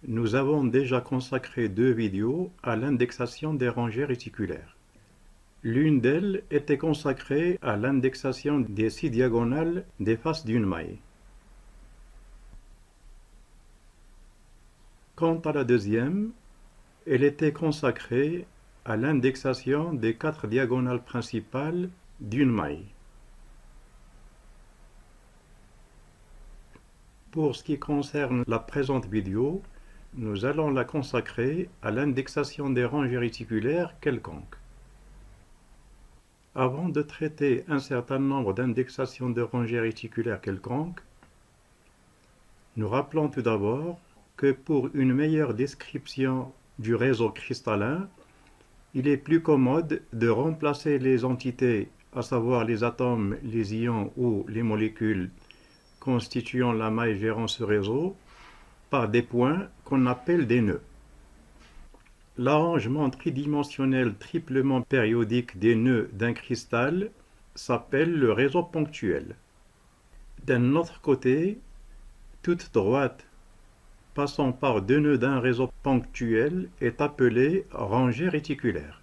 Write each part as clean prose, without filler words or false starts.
Nous avons déjà consacré 2 vidéos à l'indexation des rangées réticulaires. L'une d'elles était consacrée à l'indexation des 6 diagonales des faces d'une maille. Quant à la deuxième, elle était consacrée à l'indexation des 4 diagonales principales d'une maille. Pour ce qui concerne la présente vidéo, nous allons la consacrer à l'indexation des rangées réticulaires quelconques. Avant de traiter un certain nombre d'indexations de rangées réticulaires quelconques, nous rappelons tout d'abord que pour une meilleure description du réseau cristallin, il est plus commode de remplacer les entités, à savoir les atomes, les ions ou les molécules constituant la maille gérant ce réseau, par des points qu'on appelle des nœuds. L'arrangement tridimensionnel triplement périodique des nœuds d'un cristal s'appelle le réseau ponctuel. D'un autre côté, toute droite passant par 2 nœuds d'un réseau ponctuel est appelée rangée réticulaire.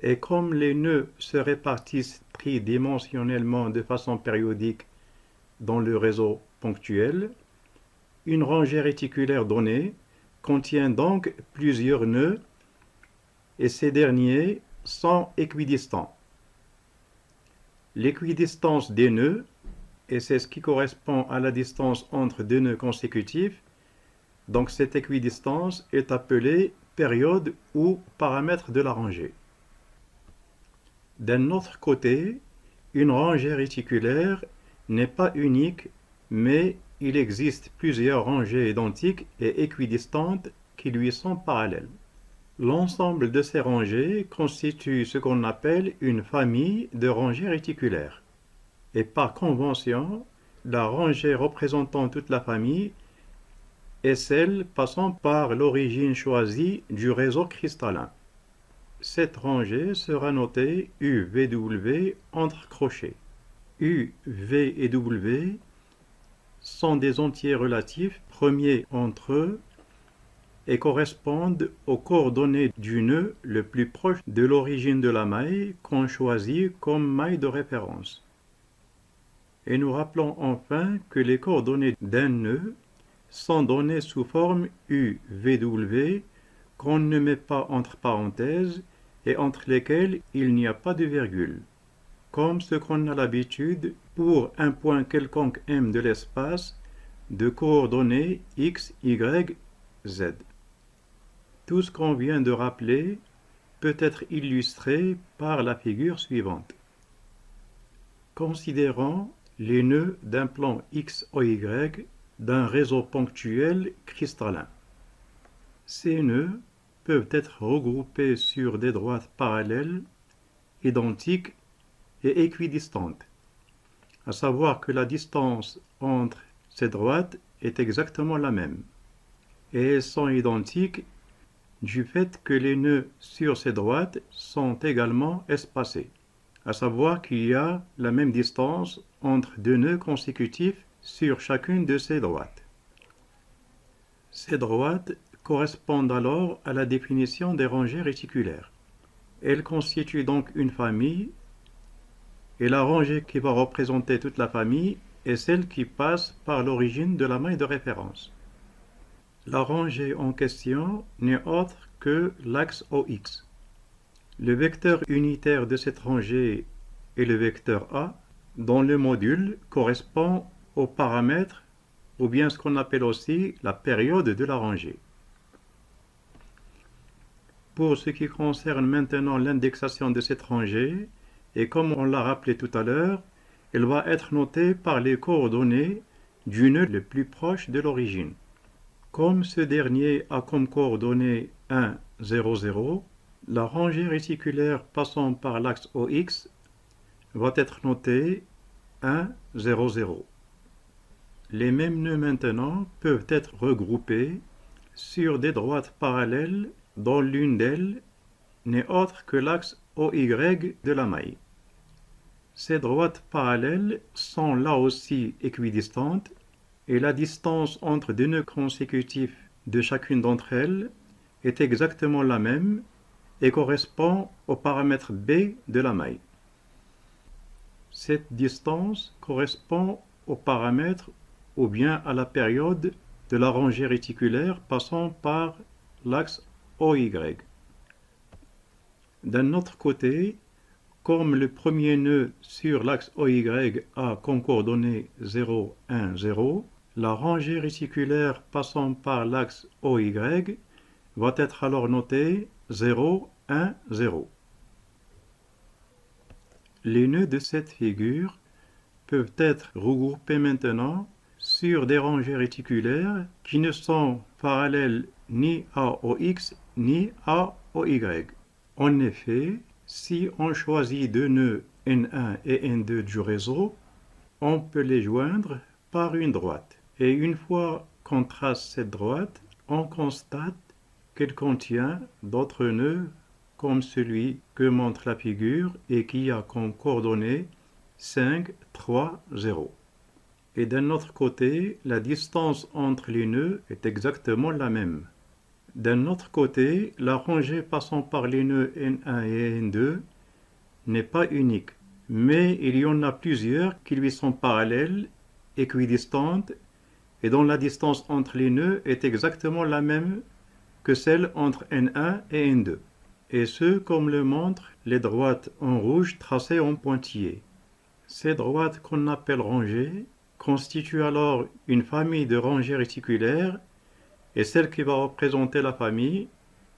Et comme les nœuds se répartissent tridimensionnellement de façon périodique dans le réseau ponctuel, une rangée réticulaire donnée contient donc plusieurs nœuds et ces derniers sont équidistants. L'équidistance des nœuds, et c'est ce qui correspond à la distance entre 2 nœuds consécutifs, donc cette équidistance est appelée période ou paramètre de la rangée. D'un autre côté, une rangée réticulaire n'est pas unique, mais il existe plusieurs rangées identiques et équidistantes qui lui sont parallèles. L'ensemble de ces rangées constitue ce qu'on appelle une famille de rangées réticulaires. Et par convention, la rangée représentant toute la famille est celle passant par l'origine choisie du réseau cristallin. Cette rangée sera notée UVW entre crochets. U, V et W sont des entiers relatifs premiers entre eux et correspondent aux coordonnées du nœud le plus proche de l'origine de la maille qu'on choisit comme maille de référence. Et nous rappelons enfin que les coordonnées d'un nœud sont données sous forme UVW qu'on ne met pas entre parenthèses et entre lesquelles il n'y a pas de virgule, comme ce qu'on a l'habitude pour un point quelconque M de l'espace de coordonnées X, Y, Z. Tout ce qu'on vient de rappeler peut être illustré par la figure suivante. Considérons les nœuds d'un plan XOY d'un réseau ponctuel cristallin. Ces nœuds peuvent être regroupés sur des droites parallèles, identiques et équidistantes, à savoir que la distance entre ces droites est exactement la même, et elles sont identiques du fait que les nœuds sur ces droites sont également espacés, à savoir qu'il y a la même distance entre 2 nœuds consécutifs sur chacune de ces droites. Ces droites correspondent alors à la définition des rangées réticulaires. Elles constituent donc une famille, et la rangée qui va représenter toute la famille est celle qui passe par l'origine de la maille de référence. La rangée en question n'est autre que l'axe OX. Le vecteur unitaire de cette rangée est le vecteur A, dont le module correspond au paramètre, ou bien ce qu'on appelle aussi la période de la rangée. Pour ce qui concerne maintenant l'indexation de cette rangée, et comme on l'a rappelé tout à l'heure, elle va être notée par les coordonnées du nœud le plus proche de l'origine. Comme ce dernier a comme coordonnées 1, 0, 0, la rangée réticulaire passant par l'axe OX va être notée 1, 0, 0. Les mêmes nœuds maintenant peuvent être regroupés sur des droites parallèles dont l'une d'elles n'est autre que l'axe OY de la maille. Ces droites parallèles sont là aussi équidistantes et la distance entre 2 nœuds consécutifs de chacune d'entre elles est exactement la même et correspond au paramètre B de la maille. Cette distance correspond au paramètre ou bien à la période de la rangée réticulaire passant par l'axe OY. D'un autre côté, comme le premier nœud sur l'axe OY a comme coordonnées 0, 1, 0, la rangée réticulaire passant par l'axe OY va être alors notée 0, 1, 0. Les nœuds de cette figure peuvent être regroupés maintenant sur des rangées réticulaires qui ne sont parallèles ni à OX ni à OY. En effet, si on choisit deux nœuds N1 et N2 du réseau, on peut les joindre par une droite. Et une fois qu'on trace cette droite, on constate qu'elle contient d'autres nœuds comme celui que montre la figure et qui a comme coordonnées 5, 3, 0. Et d'un autre côté, la distance entre les nœuds est exactement la même. D'un autre côté, la rangée passant par les nœuds N1 et N2 n'est pas unique, mais il y en a plusieurs qui lui sont parallèles, équidistantes, et dont la distance entre les nœuds est exactement la même que celle entre N1 et N2. Et ce, comme le montrent les droites en rouge tracées en pointillés. Ces droites qu'on appelle rangées constituent alors une famille de rangées réticulaires et celle qui va représenter la famille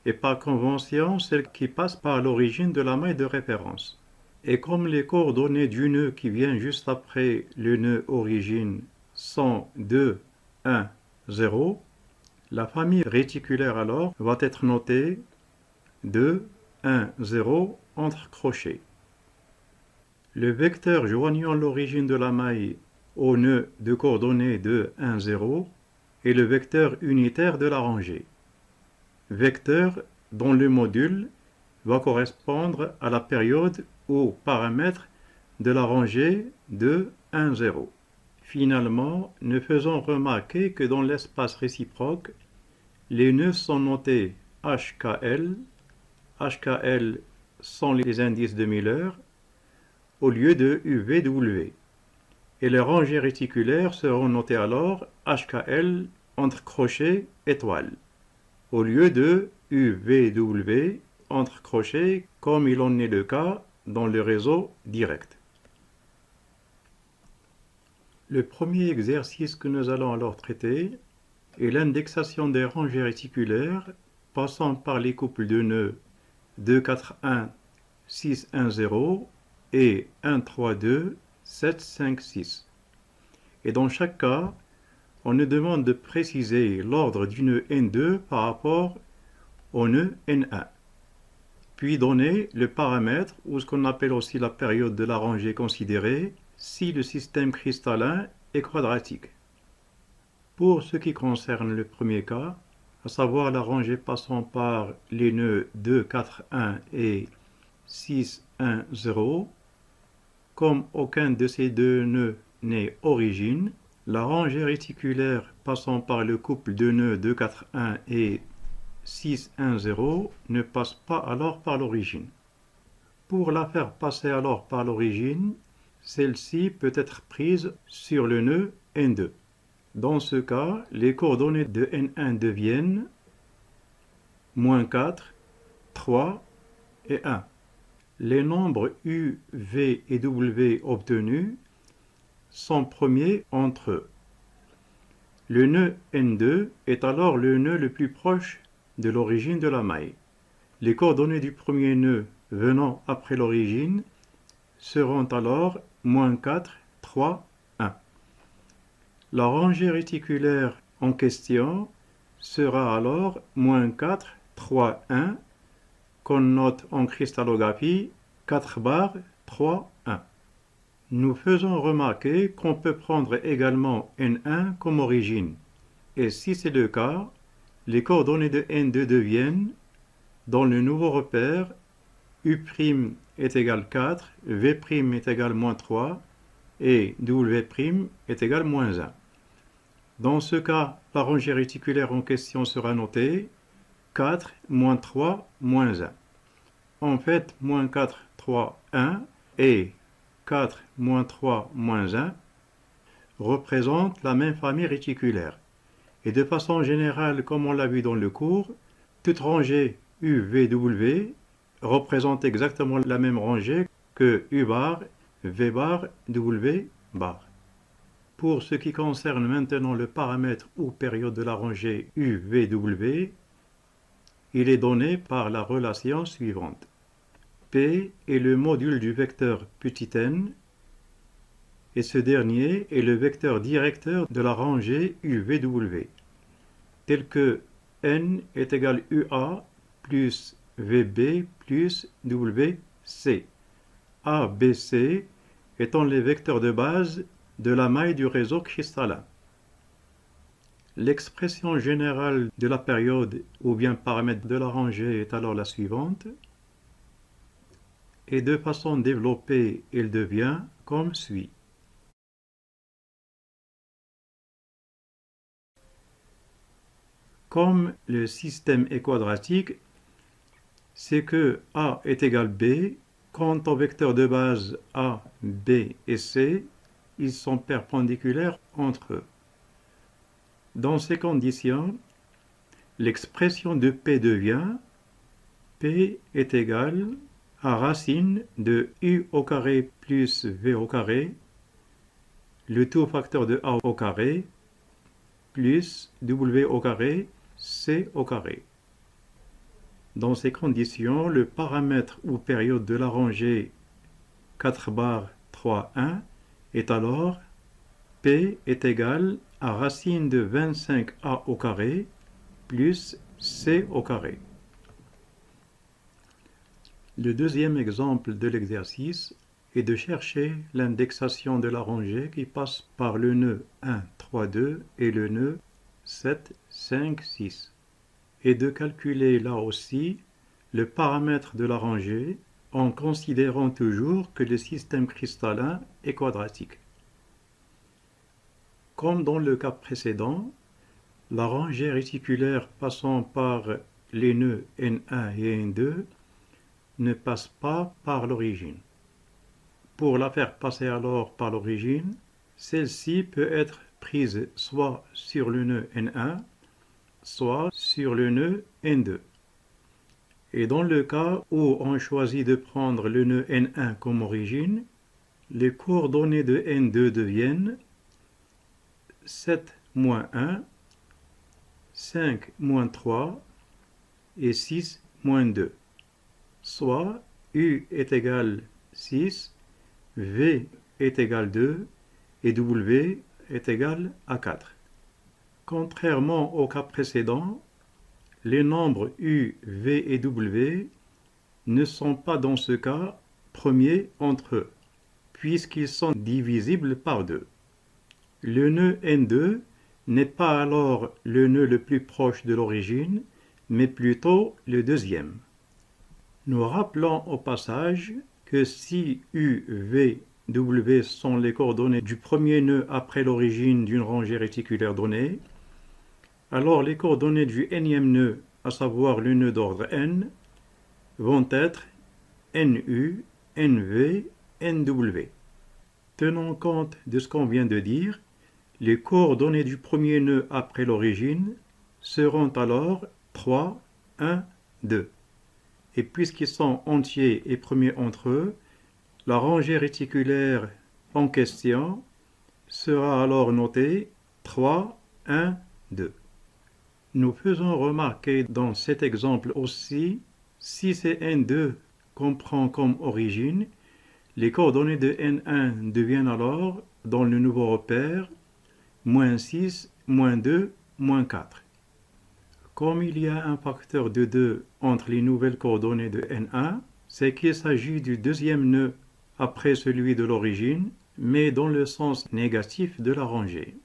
est par convention celle qui passe par l'origine de la maille de référence. Et comme les coordonnées du nœud qui vient juste après le nœud origine sont 2, 1, 0, la famille réticulaire alors va être notée 2, 1, 0 entre crochets. Le vecteur joignant l'origine de la maille au nœud de coordonnées 2, 1, 0 est le vecteur unitaire de la rangée. Vecteur dont le module va correspondre à la période ou paramètre de la rangée 2, 1, 0. Finalement, nous faisons remarquer que dans l'espace réciproque, les nœuds sont notés HKL. HKL sont les indices de Miller au lieu de UVW. Et les rangées réticulaires seront notées alors HKL entre crochets étoiles au lieu de UVW entre crochets comme il en est le cas dans le réseau direct. Le premier exercice que nous allons alors traiter est l'indexation des rangées réticulaires passant par les couples de nœuds 2, 4, 1, 6, 1, 0 et 1, 3, 2, 7, 5, 6. Et dans chaque cas, on nous demande de préciser l'ordre du nœud N2 par rapport au nœud N1, puis donner le paramètre ou ce qu'on appelle aussi la période de la rangée considérée si le système cristallin est quadratique. Pour ce qui concerne le premier cas, à savoir la rangée passant par les nœuds 2, 4, 1 et 6, 1, 0, comme aucun de ces deux nœuds n'est origine, la rangée réticulaire passant par le couple de nœuds 2, 4, 1 et 6, 1, 0 ne passe pas alors par l'origine. Pour la faire passer alors par l'origine, celle-ci peut être prise sur le nœud N2. Dans ce cas, les coordonnées de N1 deviennent -4, 3 et 1. Les nombres U, V et W obtenus sont premiers entre eux. Le nœud N2 est alors le nœud le plus proche de l'origine de la maille. Les coordonnées du premier nœud venant après l'origine seront alors -4, 3, 1. La rangée réticulaire en question sera alors -4, 3, 1, qu'on note en cristallographie 4 barres, 3, 1. Nous faisons remarquer qu'on peut prendre également N1 comme origine. Et si c'est le cas, les coordonnées de N2 deviennent, dans le nouveau repère, U' est égal 4, V' est égal -3 et W' est égal -1. Dans ce cas, la rangée réticulaire en question sera notée 4, moins 3, moins 1. En fait, moins 4, 3, 1 et 4, moins 3, moins 1 représentent la même famille réticulaire. Et de façon générale, comme on l'a vu dans le cours, toute rangée UVW représente exactement la même rangée que U bar, V bar, W bar. Pour ce qui concerne maintenant le paramètre ou période de la rangée UVW, il est donné par la relation suivante. P est le module du vecteur petit n et ce dernier est le vecteur directeur de la rangée UVW, tel que n est égal UA plus VB plus WC, A, B, C étant les vecteurs de base de la maille du réseau cristallin. L'expression générale de la période ou bien paramètre de la rangée est alors la suivante, et de façon développée, il devient comme suit. Comme le système est quadratique, c'est que A est égal B. Quant aux vecteurs de base A, B et C, ils sont perpendiculaires entre eux. Dans ces conditions, l'expression de P devient P est égal à racine de U au carré plus V au carré, le tout facteur de A au carré, plus W au carré, C au carré. Dans ces conditions, le paramètre ou période de la rangée 4 bar 3, 1 est alors P est égal à racine de 25A au carré plus C au carré. Le deuxième exemple de l'exercice est de chercher l'indexation de la rangée qui passe par le nœud 1, 3, 2 et le nœud 7, 5, 6. Et de calculer là aussi le paramètre de la rangée en considérant toujours que le système cristallin est quadratique. Comme dans le cas précédent, la rangée réticulaire passant par les nœuds N1 et N2 ne passe pas par l'origine. Pour la faire passer alors par l'origine, celle-ci peut être prise soit sur le nœud N1, soit sur le nœud N2. Et dans le cas où on choisit de prendre le nœud N1 comme origine, les coordonnées de N2 deviennent 7 moins 1, 5 moins 3 et 6 moins 2, soit U est égal 6, V est égal 2 et W est égal à 4. Contrairement au cas précédent, les nombres U, V et W ne sont pas dans ce cas premiers entre eux, puisqu'ils sont divisibles par 2. Le nœud N2 n'est pas alors le nœud le plus proche de l'origine, mais plutôt le deuxième. Nous rappelons au passage que si U, V, W sont les coordonnées du premier nœud après l'origine d'une rangée réticulaire donnée, alors les coordonnées du nème nœud, à savoir le nœud d'ordre n, vont être NU, NV, NW. Tenant compte de ce qu'on vient de dire, les coordonnées du premier nœud après l'origine seront alors 3, 1, 2. Et puisqu'ils sont entiers et premiers entre eux, la rangée réticulaire en question sera alors notée 3, 1, 2. Nous faisons remarquer dans cet exemple aussi, si c'est N2 qu'on prend comme origine, les coordonnées de N1 deviennent alors, dans le nouveau repère, moins 6, moins 2, moins 4. Comme il y a un facteur de 2 entre les nouvelles coordonnées de N1, c'est qu'il s'agit du deuxième nœud après celui de l'origine, mais dans le sens négatif de la rangée.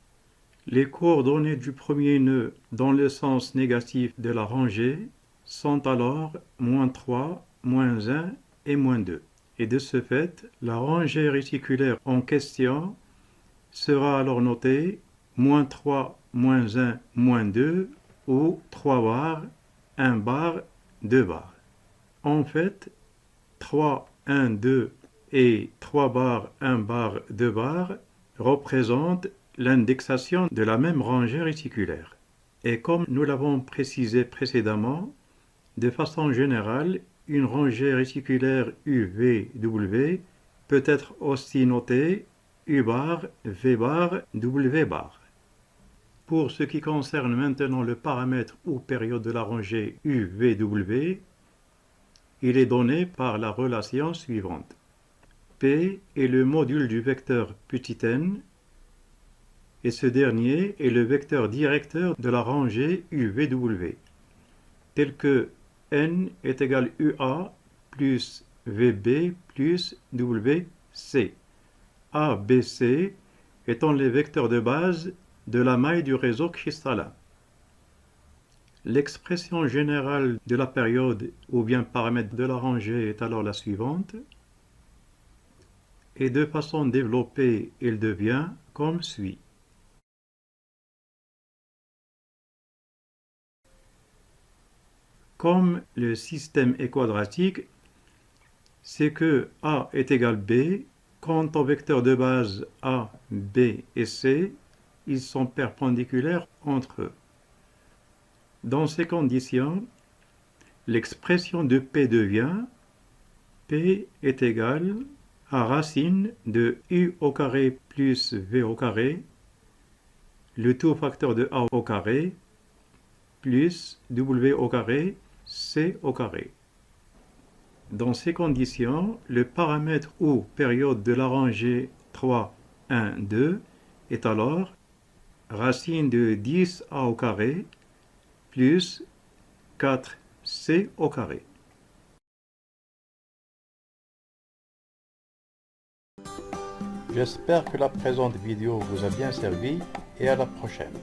Les coordonnées du premier nœud dans le sens négatif de la rangée sont alors moins 3, moins 1 et moins 2. Et de ce fait, la rangée réticulaire en question sera alors notée moins 3, moins 1, moins 2 ou 3 barres, 1 bar, 2 barres. En fait, 3, 1, 2 et 3 barres, 1 bar, 2 barres représentent l'indexation de la même rangée réticulaire. Et comme nous l'avons précisé précédemment, de façon générale, une rangée réticulaire UVW peut être aussi notée U bar, V bar, W bar. Pour ce qui concerne maintenant le paramètre ou période de la rangée UVW, il est donné par la relation suivante. P est le module du vecteur petit n et ce dernier est le vecteur directeur de la rangée UVW, tel que n est égal UA plus VB plus WC, A, B, C étant les vecteurs de base de la maille du réseau cristallin. L'expression générale de la période ou bien paramètre de la rangée est alors la suivante, et de façon développée, il devient comme suit. Comme le système est quadratique, c'est que A est égal B. Quant aux vecteurs de base A, B et C, ils sont perpendiculaires entre eux. Dans ces conditions, l'expression de P devient P est égal à racine de U au carré plus V au carré, le tout facteur de A au carré, plus W au carré, C au carré. Dans ces conditions, le paramètre ou période de la rangée 3, 1, 2 est alors racine de 10A au carré plus 4C au carré. J'espère que la présente vidéo vous a bien servi et à la prochaine.